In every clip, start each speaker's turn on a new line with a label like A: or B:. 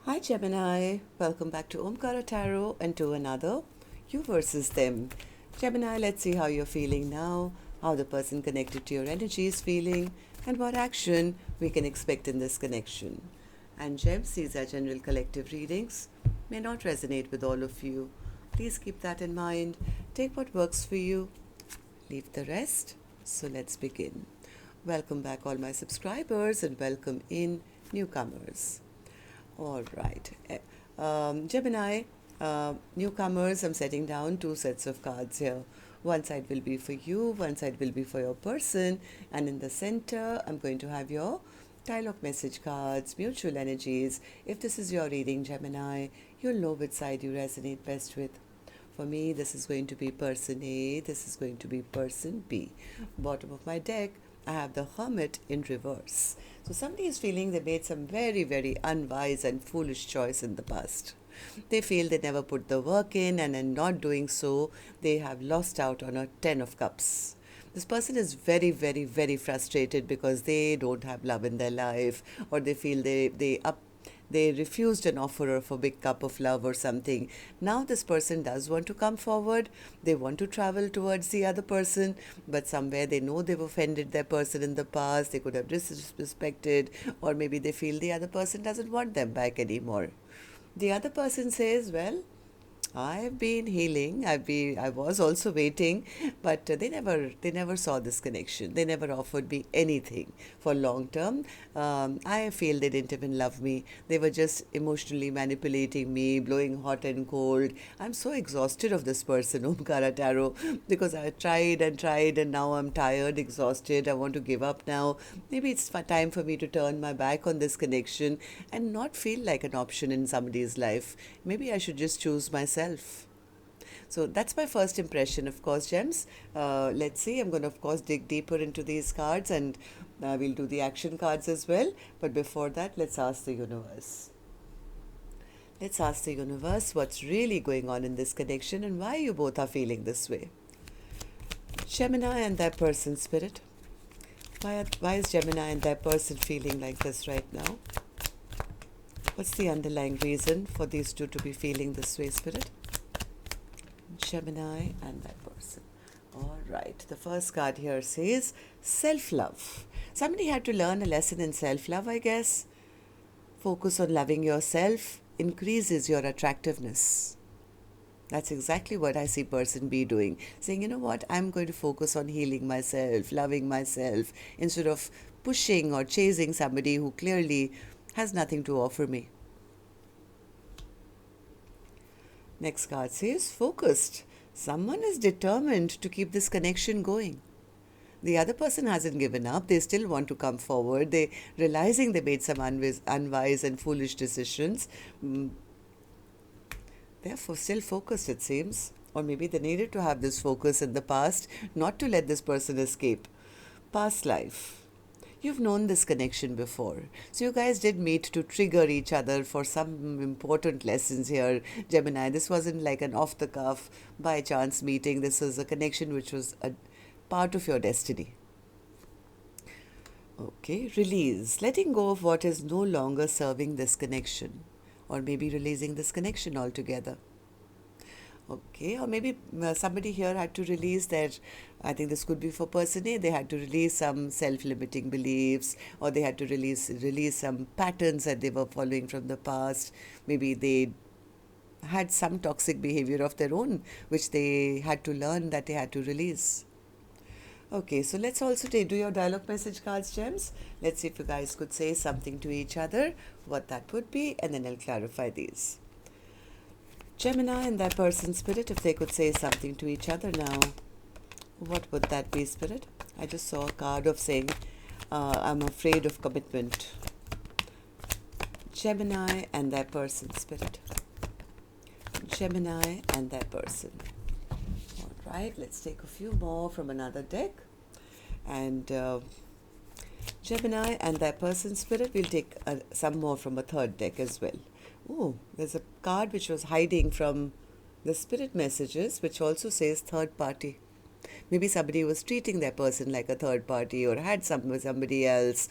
A: Hi Gemini, welcome back to Omkaratarot and to another You versus Them. Gemini, let's see how you're feeling now, how the person connected to your energy is feeling, and what action we can expect in this connection. And Gems, these are general collective readings, may not resonate with all of you. Please keep that in mind. Take what works for you, leave the rest. So let's begin. Welcome back, all my subscribers, and welcome in newcomers. All right. Gemini, newcomers, I'm setting down two sets of cards here. One side will be for you, one side will be for your person, and in the center, I'm going to have your dialogue message cards, mutual energies. If this is your reading, Gemini, you'll know which side you resonate best with. For me, this is going to be person A, this is going to be person B. Bottom of my deck, I have the Hermit in reverse. So somebody is feeling they made some very, very unwise and foolish choice in the past. They feel they never put the work in, and in not doing so, they have lost out on a 10 of cups. This person is very, very, very frustrated because they don't have love in their life, or they feel they refused an offer of a big cup of love or something. Now this person does want to come forward. They want to travel towards the other person, but somewhere they know they've offended their person in the past. They could have disrespected, or maybe they feel the other person doesn't want them back anymore. The other person says, well, I've been healing. I was also waiting, but they never saw this connection. They never offered me anything for long term. I feel they didn't even love me. They were just emotionally manipulating me, blowing hot and cold. I'm so exhausted of this person, Omkaratarot, because I tried and tried, and now I'm tired, exhausted. I want to give up now. Maybe it's time for me to turn my back on this connection and not feel like an option in somebody's life. Maybe I should just choose myself. So that's my first impression, of course, Gems. Let's see, I'm going to, of course, dig deeper into these cards, and we'll do the action cards as well. But before that, let's ask the universe. Let's ask the universe what's really going on in this connection and why you both are feeling this way. Gemini and their person, Spirit. Why is Gemini and their person feeling like this right now? What's the underlying reason for these two to be feeling this way, Spirit? Gemini and that person. All right. The first card here says self-love. Somebody had to learn a lesson in self-love, I guess. Focus on loving yourself increases your attractiveness. That's exactly what I see person B doing. Saying, you know what, I'm going to focus on healing myself, loving myself, instead of pushing or chasing somebody who clearly has nothing to offer me. Next card says focused. Someone is determined to keep this connection going. The other person hasn't given up. They still want to come forward. They realizing they made some unwise and foolish decisions. They're still focused, it seems. Or maybe they needed to have this focus in the past, not to let this person escape. Past life. You've known this connection before. So you guys did meet to trigger each other for some important lessons here, Gemini. This wasn't like an off-the-cuff, by chance meeting. This was a connection which was a part of your destiny. Okay, release. Letting go of what is no longer serving this connection. Or maybe releasing this connection altogether. Okay, or maybe somebody here had to release their, I think this could be for person A, they had to release some self-limiting beliefs, or they had to release some patterns that they were following from the past. Maybe they had some toxic behavior of their own, which they had to learn that they had to release. Okay, so let's also do your dialogue message cards, Gems. Let's see if you guys could say something to each other, what that would be, and then I'll clarify these. Gemini and their person, Spirit, if they could say something to each other now, what would that be, Spirit? I just saw a card of saying, I'm afraid of commitment. Gemini and their person, Spirit. Gemini and their person. All right, let's take a few more from another deck. And Gemini and their person, Spirit, we'll take some more from a third deck as well. Oh, there's a card which was hiding from the spirit messages, which also says third party. Maybe somebody was treating their person like a third party, or had somebody else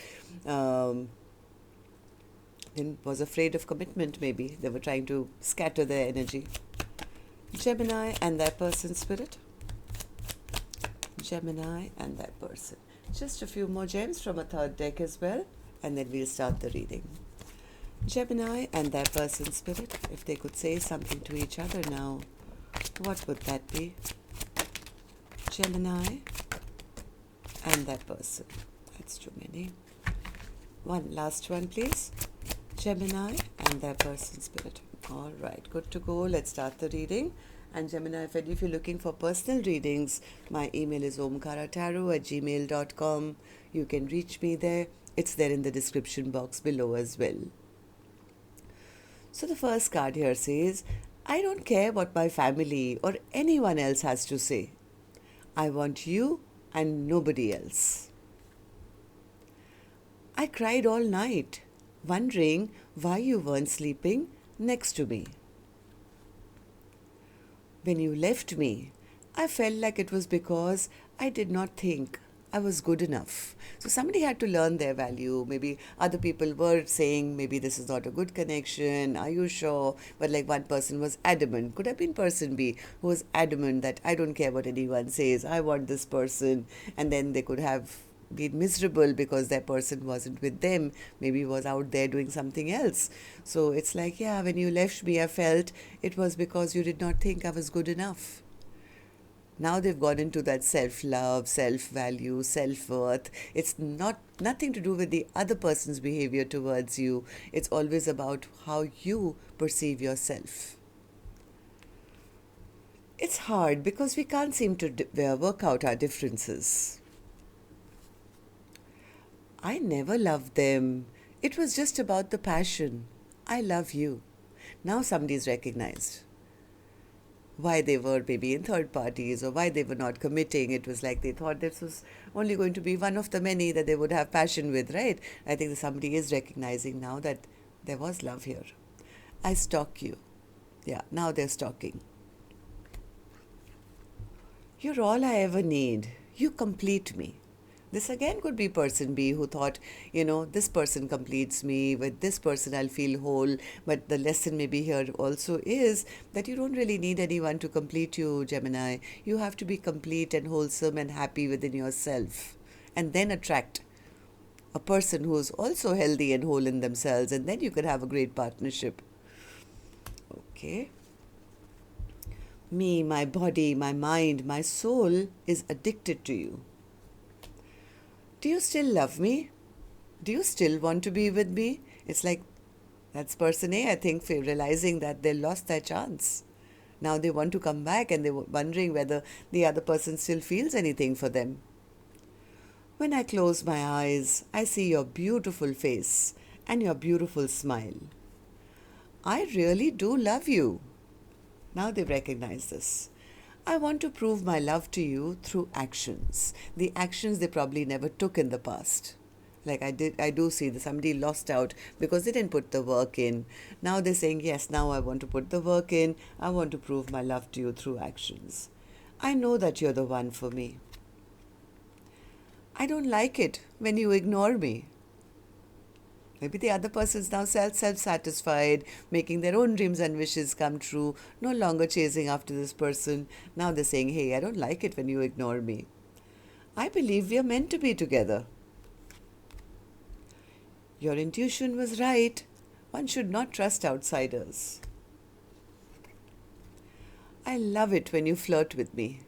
A: and was afraid of commitment maybe. They were trying to scatter their energy. Gemini and their person, Spirit. Gemini and that person. Just a few more gems from a third deck as well, and then we'll start the reading. Gemini and their person, Spirit, if they could say something to each other now, what would that be? Gemini and that person. That's too many. One last one, please. Gemini and their person, Spirit. All right, good to go. Let's start the reading. And Gemini, if you're looking for personal readings, my email is omkaratarot@gmail.com. You can reach me there. It's there in the description box below as well. So the first card here says, I don't care what my family or anyone else has to say. I want you and nobody else. I cried all night, wondering why you weren't sleeping next to me. When you left me, I felt like it was because I did not think I was good enough. So somebody had to learn their value. Maybe other people were saying, maybe this is not a good connection. Are you sure? But like one person was adamant. Could have been person B who was adamant that I don't care what anyone says. I want this person. And then they could have been miserable because that person wasn't with them, maybe was out there doing something else. So it's like, yeah, when you left me, I felt it was because you did not think I was good enough. Now they've gone into that self-love, self-value, self-worth. It's nothing to do with the other person's behavior towards you. It's always about how you perceive yourself. It's hard because we can't seem to work out our differences. I never loved them. It was just about the passion. I love you. Now somebody's recognized why they were maybe in third parties or why they were not committing. It was like they thought this was only going to be one of the many that they would have passion with, right? I think that somebody is recognizing now that there was love here. I stalk you. Yeah, now they're stalking. You're all I ever need. You complete me. This again could be person B who thought, this person completes me, with this person I'll feel whole. But the lesson maybe here also is that you don't really need anyone to complete you, Gemini. You have to be complete and wholesome and happy within yourself. And then attract a person who's also healthy and whole in themselves. And then you can have a great partnership. Okay. Me, my body, my mind, my soul is addicted to you. Do you still love me? Do you still want to be with me? It's like that's person A, I think, realizing that they lost their chance. Now they want to come back and they're wondering whether the other person still feels anything for them. When I close my eyes, I see your beautiful face and your beautiful smile. I really do love you. Now they recognize this. I want to prove my love to you through actions. The actions they probably never took in the past. Like I do see that somebody lost out because they didn't put the work in. Now they're saying, yes, now I want to put the work in. I want to prove my love to you through actions. I know that you're the one for me. I don't like it when you ignore me. Maybe the other person's now self-satisfied, making their own dreams and wishes come true, no longer chasing after this person. Now they're saying, hey, I don't like it when you ignore me. I believe we are meant to be together. Your intuition was right. One should not trust outsiders. I love it when you flirt with me.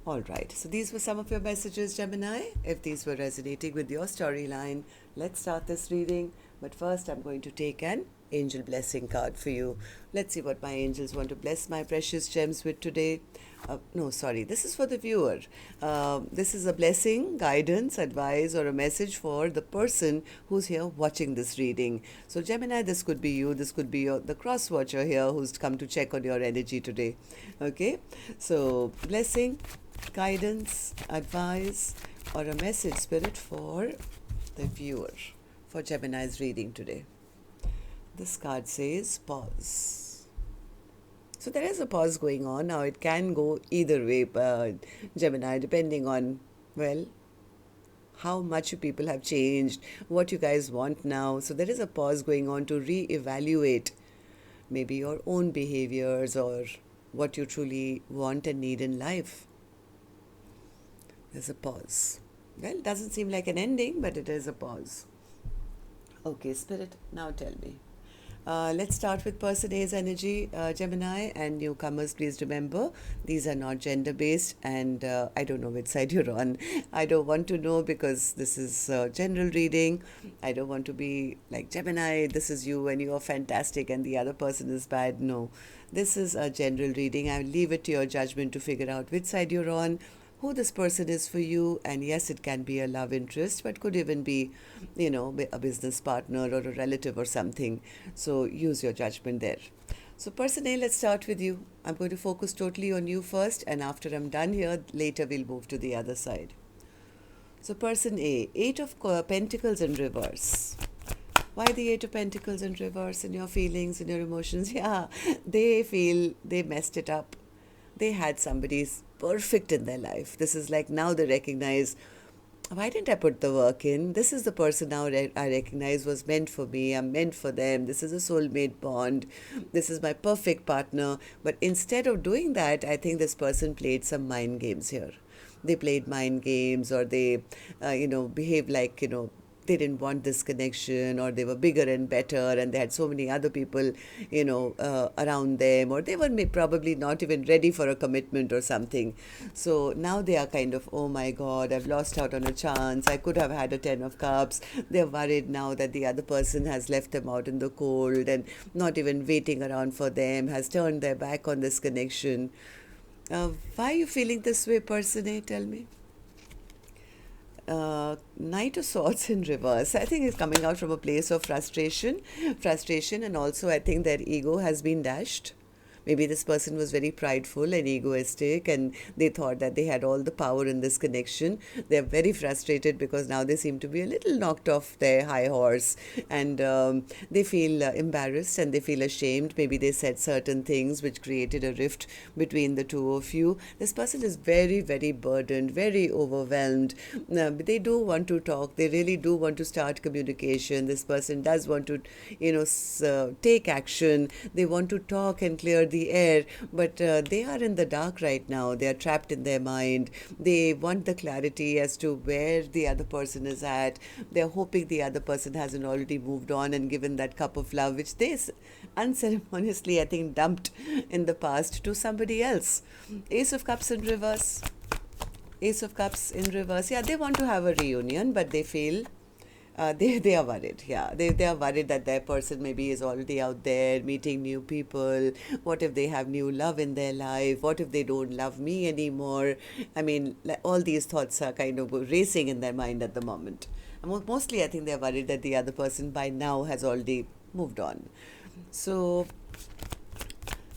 A: All right, so these were some of your messages, Gemini. If these were resonating with your storyline, let's start this reading. But first, I'm going to take an angel blessing card for you. Let's see what my angels want to bless my precious gems with today. This is for the viewer. This is a blessing, guidance, advice, or a message for the person who's here watching this reading. So Gemini, this could be you. This could be the cross watcher here who's come to check on your energy today. Okay, so blessing, guidance, advice, or a message, Spirit, for the viewer for Gemini's reading today. This card says pause. So there is a pause going on. Now it can go either way, Gemini, depending on, how much you people have changed, what you guys want now. So there is a pause going on to re-evaluate maybe your own behaviors or what you truly want and need in life. There's a pause. Well, it doesn't seem like an ending, but it is a pause. Okay, Spirit, now tell me. Let's start with person A's energy, Gemini, and newcomers, please remember, these are not gender-based, and I don't know which side you're on. I don't want to know because this is general reading. I don't want to be like, Gemini, this is you and you're fantastic and the other person is bad. No, this is a general reading. I'll leave it to your judgment to figure out which side you're on, who this person is for you. And yes, it can be a love interest, but could even be, a business partner or a relative or something. So use your judgment there. So person A, let's start with you. I'm going to focus totally on you first, and after I'm done here, later we'll move to the other side. So person A, Eight of Pentacles in reverse. Why the Eight of Pentacles in reverse in your feelings, in your emotions? Yeah, they feel they messed it up. They had somebody perfect in their life. This is like now they recognize, why didn't I put the work in? This is the person now I recognize was meant for me. I'm meant for them. This is a soulmate bond. This is my perfect partner. But instead of doing that, I think this person played some mind games here. They played mind games, or they, behaved like, they didn't want this connection, or they were bigger and better and they had so many other people, around them, or they were probably not even ready for a commitment or something. So now they are kind of, oh my God, I've lost out on a chance. I could have had a 10 of cups. They're worried now that the other person has left them out in the cold and not even waiting around for them, has turned their back on this connection. Why are you feeling this way, person A? Tell me. Knight of Swords in reverse. I think it's coming out from a place of frustration, and also I think their ego has been dashed. Maybe this person was very prideful and egoistic, and they thought that they had all the power in this connection. They're very frustrated because now they seem to be a little knocked off their high horse, and they feel embarrassed and they feel ashamed. Maybe they said certain things which created a rift between the two of you. This person is very, very burdened, very overwhelmed. They do want to talk. They really do want to start communication. This person does want to, take action. They want to talk and clear the air, but they are in the dark right now. They are trapped in their mind. They want the clarity as to where the other person is at. They're hoping the other person hasn't already moved on and given that cup of love, which they unceremoniously, I think, dumped in the past to somebody else. Ace of Cups in reverse. Ace of Cups in reverse. Yeah, they want to have a reunion, but they feel they are worried. Yeah, they are worried that their person maybe is already out there meeting new people. What if they have new love in their life? What if they don't love me anymore? I mean, all these thoughts are kind of racing in their mind at the moment. And mostly I think they're worried that the other person by now has already moved on. So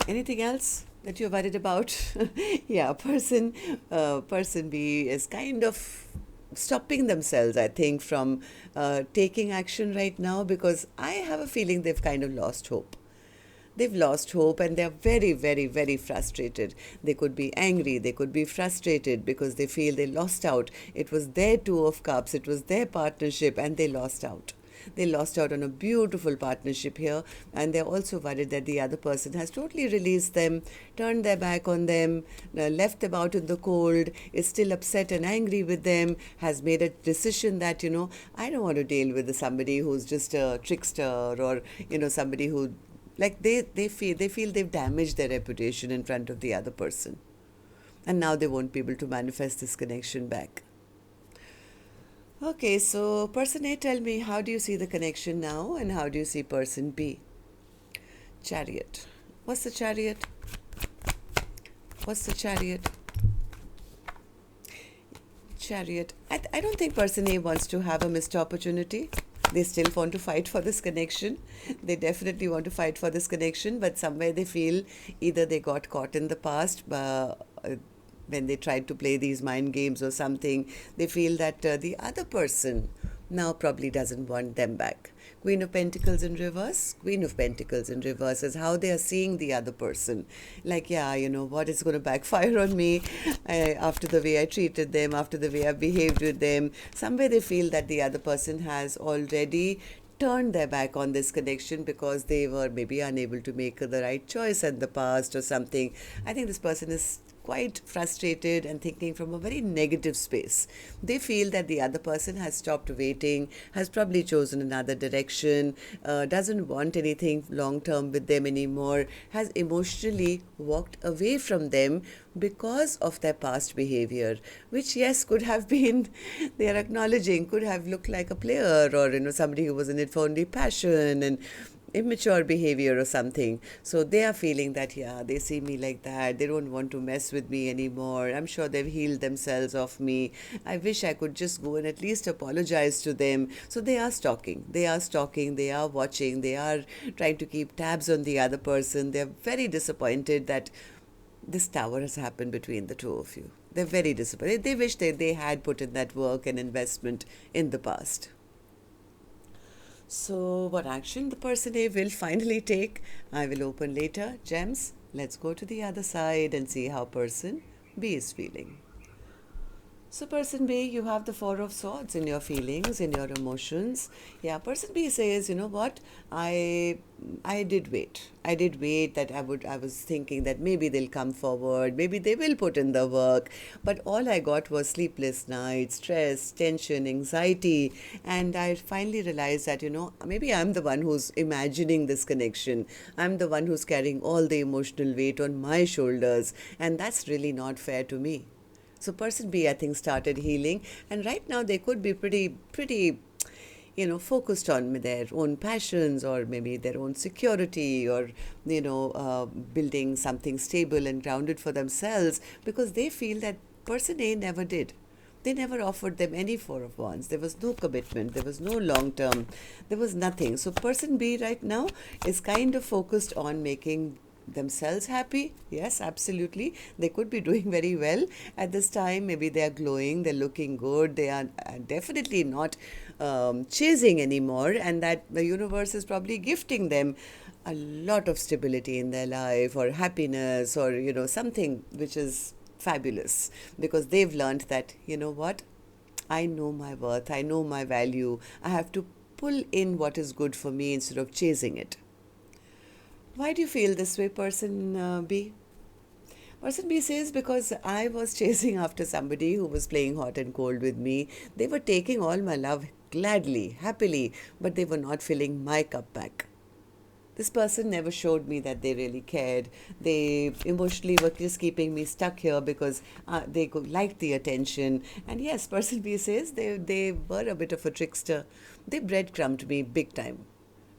A: anything else that you're worried about? Yeah, person B is kind of stopping themselves, I think, from taking action right now, because I have a feeling they've kind of lost hope. They've lost hope and they're very, very, very frustrated. They could be angry, they could be frustrated because they feel they lost out. It was their Two of Cups, it was their partnership, and they lost out. They lost out on a beautiful partnership here, and they're also worried that the other person has totally released them, turned their back on them, left them out in the cold, is still upset and angry with them, has made a decision that, I don't want to deal with somebody who's just a trickster, or, somebody who, like, they feel they've damaged their reputation in front of the other person. And now they won't be able to manifest this connection back. Okay, so person A, tell me, how do you see the connection now, and how do you see person B? Chariot. What's the Chariot? What's the Chariot? Chariot. I don't think person A wants to have a missed opportunity. They still want to fight for this connection. They definitely want to fight for this connection, but somewhere they feel either they got caught in the past, when they tried to play these mind games or something. They feel that the other person now probably doesn't want them back. Queen of Pentacles in reverse. Queen of Pentacles in reverse is how they are seeing the other person. Like, yeah, you know what, it's going to backfire on me after the way I treated them, after the way I behaved with them. Somewhere they feel that the other person has already turned their back on this connection because they were maybe unable to make the right choice in the past or something. I think this person is quite frustrated and thinking from a very negative space. They feel that the other person has stopped waiting, has probably chosen another direction, doesn't want anything long term with them anymore, has emotionally walked away from them because of their past behavior, which, yes, could have been, they are acknowledging, could have looked like a player, or somebody who was in it for only passion and immature behavior or something. So they are feeling that, yeah, they see me like that, they don't want to mess with me anymore. I'm sure they've healed themselves of me. I wish I could just go and at least apologize to them. So they are stalking, they are watching, they are trying to keep tabs on the other person. They're very disappointed that this tower has happened between the two of you. They're very disappointed. They wish they had put in that work and investment in the past. So what action the person A will finally take, I will open later. Gems, let's go to the other side and see how person B is feeling. So person B, you have the Four of Swords in your feelings, in your emotions. Yeah, person B says, you know what, I did wait. I did wait that I was thinking that maybe they'll come forward, maybe they will put in the work. But all I got was sleepless nights, stress, tension, anxiety. And I finally realized that, maybe I'm the one who's imagining this connection. I'm the one who's carrying all the emotional weight on my shoulders. And that's really not fair to me. So person B, I think, started healing, and right now they could be pretty, focused on their own passions, or maybe their own security, or, building something stable and grounded for themselves, because they feel that person A never did. They never offered them any Four of Wands. There was no commitment. There was no long term. There was nothing. So person B right now is kind of focused on making themselves happy. Yes, absolutely, they could be doing very well at this time. Maybe they are glowing, they're looking good, they are definitely not chasing anymore, and that the universe is probably gifting them a lot of stability in their life, or happiness, or something which is fabulous, because they've learned that, what, I know my worth, I know my value. I have to pull in what is good for me instead of chasing it. Why do you feel this way, person B? Person B says, because I was chasing after somebody who was playing hot and cold with me. They were taking all my love gladly, happily, but they were not filling my cup back. This person never showed me that they really cared. They emotionally were just keeping me stuck here because they liked the attention. And yes, person B says they were a bit of a trickster. They breadcrumbed me big time.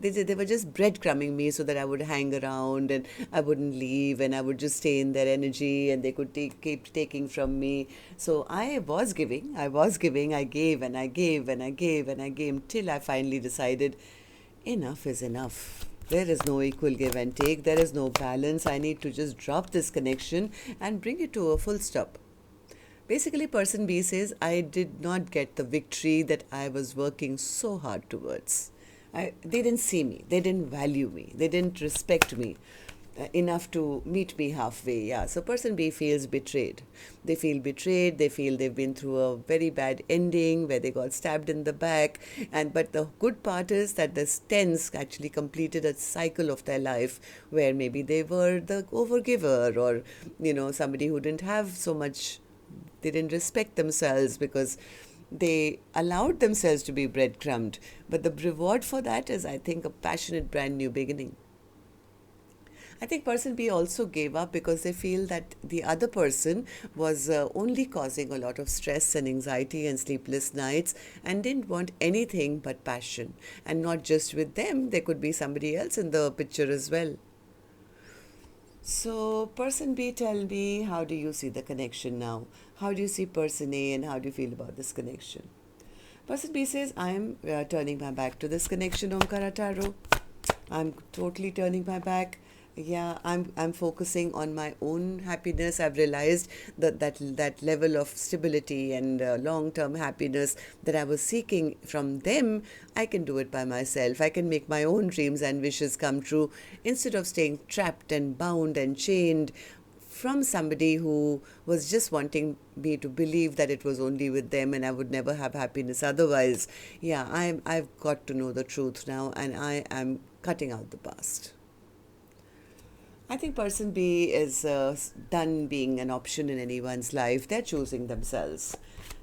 A: They were just breadcrumbing me so that I would hang around and I wouldn't leave, and I would just stay in their energy, and they could keep taking from me. So I was giving, I gave and I gave and I gave and I gave, till I finally decided enough is enough. There is no equal give and take. There is no balance. I need to just drop this connection and bring it to a full stop. Basically, person B says, I did not get the victory that I was working so hard towards. They didn't see me, they didn't value me, they didn't respect me enough to meet me halfway. Yeah, so person B feels betrayed. They feel betrayed. They feel they've been through a very bad ending where they got stabbed in the back. But the good part is that the tens actually completed a cycle of their life where maybe they were the overgiver, or somebody who didn't have so much. They didn't respect themselves because they allowed themselves to be breadcrumbed. But the reward for that is, I think, a passionate brand new beginning. I think person B also gave up because they feel that the other person was only causing a lot of stress and anxiety and sleepless nights, and didn't want anything but passion. And not just with them, there could be somebody else in the picture as well. So person B, tell me, how do you see the connection now? How do you see person A, and how do you feel about this connection? Person B says, I am turning my back to this connection, Omkaratarot. I'm totally turning my back. Yeah, I'm focusing on my own happiness. I've realized that level of stability and long-term happiness that I was seeking from them, I can do it by myself. I can make my own dreams and wishes come true instead of staying trapped and bound and chained from somebody who was just wanting me to believe that it was only with them and I would never have happiness otherwise. Yeah, I've got to know the truth now, and I am cutting out the past. I think person B is done being an option in anyone's life. They're choosing themselves.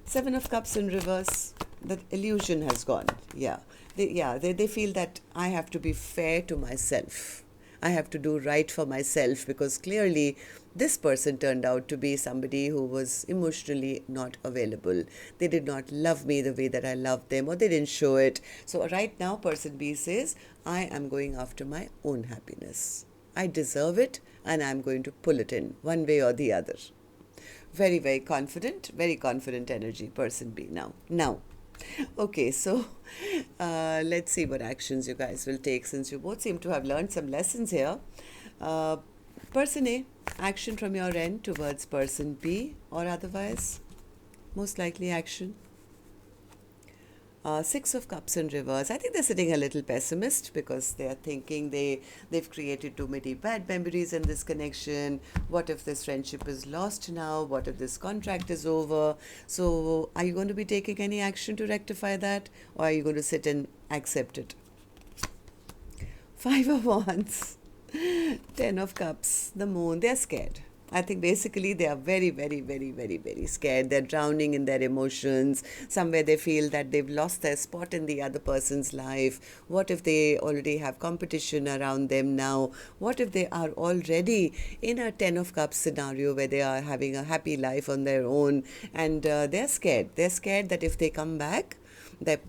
A: Seven of Cups in reverse. The illusion has gone. They feel that I have to be fair to myself. I have to do right for myself, because clearly this person turned out to be somebody who was emotionally not available. They did not love me the way that I loved them, or they didn't show it. So right now person B says, I am going after my own happiness. I deserve it, and I'm going to pull it in one way or the other. Very confident energy, person B now. Okay, so let's see what actions you guys will take, since you both seem to have learned some lessons here. Uh, Person A, action from your end towards person B, or otherwise, most likely action. Six of Cups in reverse. I think they're sitting a little pessimist, because they are thinking they've created too many bad memories in this connection. What if this friendship is lost now? What if this contract is over? So are you going to be taking any action to rectify that, or are you going to sit and accept it? Five of Wands. Ten of Cups, the Moon. They're scared. I think basically they are very, very, very, very, very scared. They're drowning in their emotions. Somewhere they feel that they've lost their spot in the other person's life. What if they already have competition around them now? What if they are already in a Ten of Cups scenario where they are having a happy life on their own, and they're scared. They're scared that if they come back, that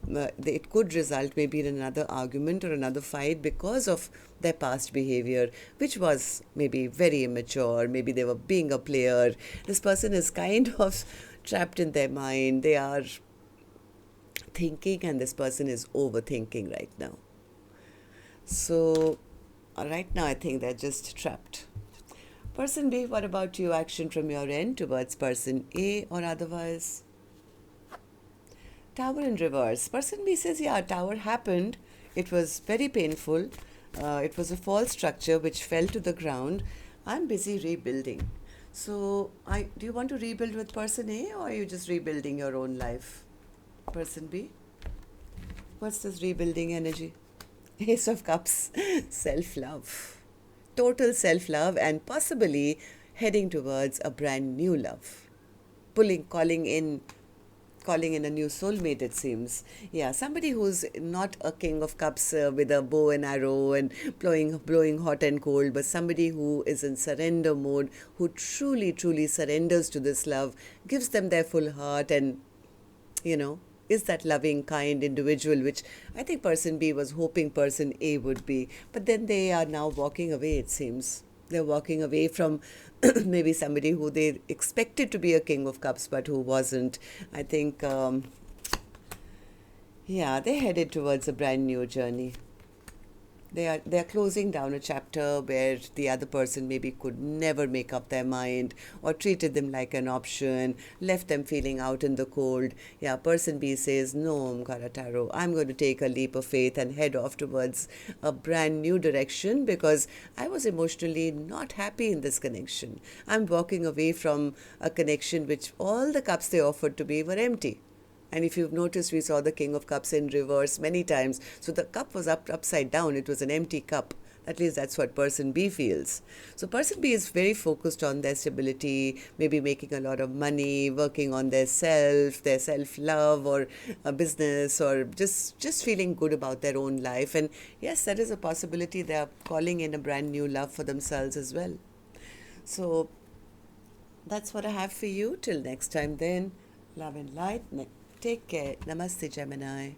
A: it could result maybe in another argument or another fight because of their past behavior, which was maybe very immature. Maybe they were being a player. This person is kind of trapped in their mind. They are thinking, and this person is overthinking right now. So right now I think they're just trapped. Person B, what about you? Action from your end towards person A, or otherwise? Tower in reverse. Person B says, yeah, tower happened. It was very painful. It was a false structure which fell to the ground. I'm busy rebuilding. So, do you want to rebuild with person A, or are you just rebuilding your own life? Person B? What's this rebuilding energy? Ace of Cups. Self-love. Total self-love, and possibly heading towards a brand new love. Calling in a new soulmate, it seems. Yeah, somebody who's not a King of Cups with a bow and arrow and blowing hot and cold, but somebody who is in surrender mode, who truly, truly surrenders to this love, gives them their full heart, and, is that loving, kind individual, which I think person B was hoping person A would be. But then they are now walking away, it seems. They're walking away from maybe somebody who they expected to be a King of Cups, but who wasn't. I think, they headed towards a brand new journey. They're closing down a chapter where the other person maybe could never make up their mind, or treated them like an option, left them feeling out in the cold. Yeah, person B says, no, Omkaratarot, I'm going to take a leap of faith and head off towards a brand new direction, because I was emotionally not happy in this connection. I'm walking away from a connection which all the cups they offered to me were empty. And if you've noticed, we saw the King of Cups in reverse many times. So the cup was upside down. It was an empty cup. At least that's what person B feels. So person B is very focused on their stability, maybe making a lot of money, working on their self-love, or a business, or just feeling good about their own life. And yes, that is a possibility. They are calling in a brand new love for themselves as well. So that's what I have for you. Till next time then, love and light. Take care. Namaste, Gemini.